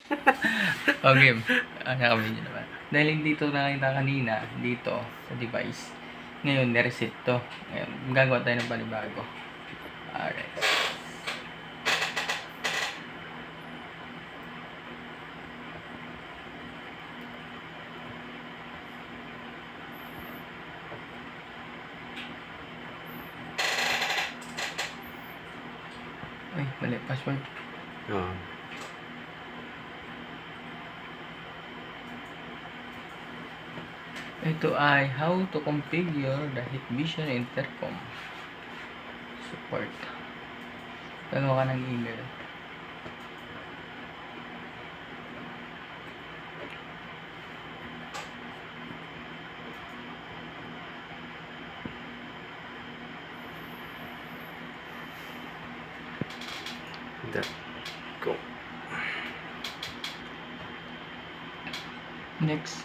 Okay. Nakabidyo naman. Dahil hindi ito nakita kanina, dito, sa device. Ngayon, nireset to. Ngayon, gagawa tayo ng panibago. Alright. Ay, mali. Password. Oo. Ito ay how to configure the Hikvision intercom support. Gagawa ka ng email. Go. Next.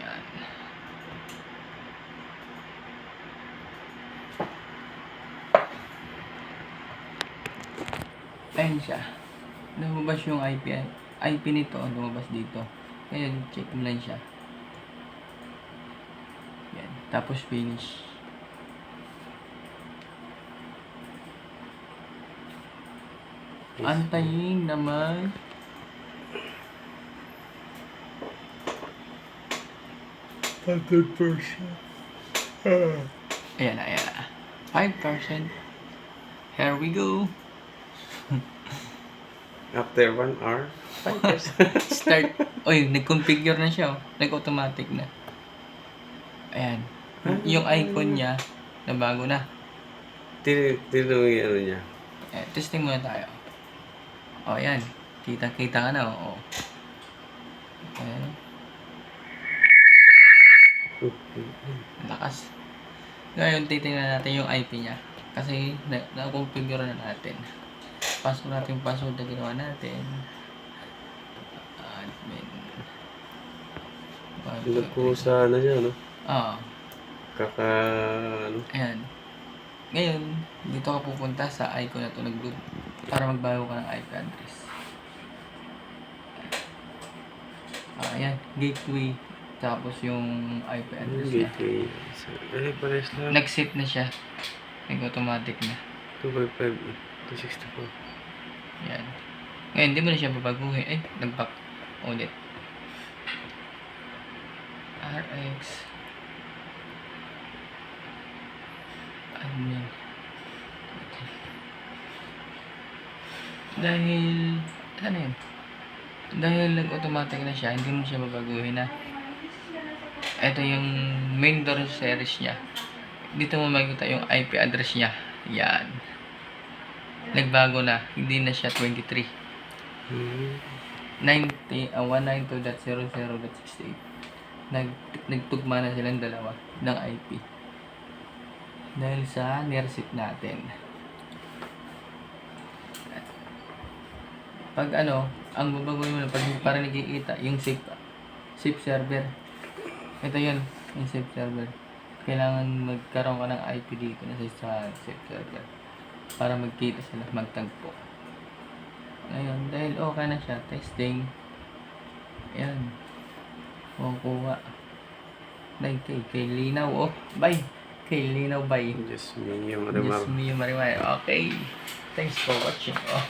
Yan. Ayan siya. Lumabas yung IP nito, lumabas dito. Ngayon, check mo lang siya. Yan. Tapos finish. Antayin naman. Ayan na, ayan na. 5%. Here we go. After 1 hour, 5%. Start. Oy, nag-configure na siya. Oh. Nag-automatic na. Ayan. Yung icon niya, nabago na. Tino yung ano niya. Testing muna tayo. O, ayan. Kita-kita ka na. Oo. Ayan. Lakas. Ngayon, titingnan natin yung IP niya. Kasi, na-configure na natin. Pasok natin yung password na ginawa natin. Admin. Nagkusa na siya, no? Oo. Ano? Ayan. Ngayon, dito ka pupunta sa icon na to, nag-loop, para magbago ka ng IP address. Ayan, gateway, tapos yung IP address niya. Gateway. Pares lang. Nag-set na siya. Nag-automatic na. 255, 264. Ayan. Ngayon, hindi mo na siya babaguhin. Ay, nag-back ulit. RX. Admin. Dahil, ano yun? Dahil nag-automatic na siya, hindi mo siya babaguhin na. Ito yung main door series niya. Dito mo makikita yung IP address niya. Yan. Nagbago na. Hindi na siya 23. 192.00.68. Nagtugma na silang dalawa ng IP. Dahil sa nireset natin. Pag ang babaguhin mo na pag para nakikita yung safe server. Ito yun, yung safe server. Kailangan magkaroon ka ng IP dito na sa safe server para magkita sila, magtagpo. Ngayon, dahil okay na siya, testing. Ayan. Kukuha. Dahil kay Linaw, oh. Bye. Kay Linaw, bye. Just me, yung Marimar. Just me, Marimar. Okay. Thanks for watching. Oh.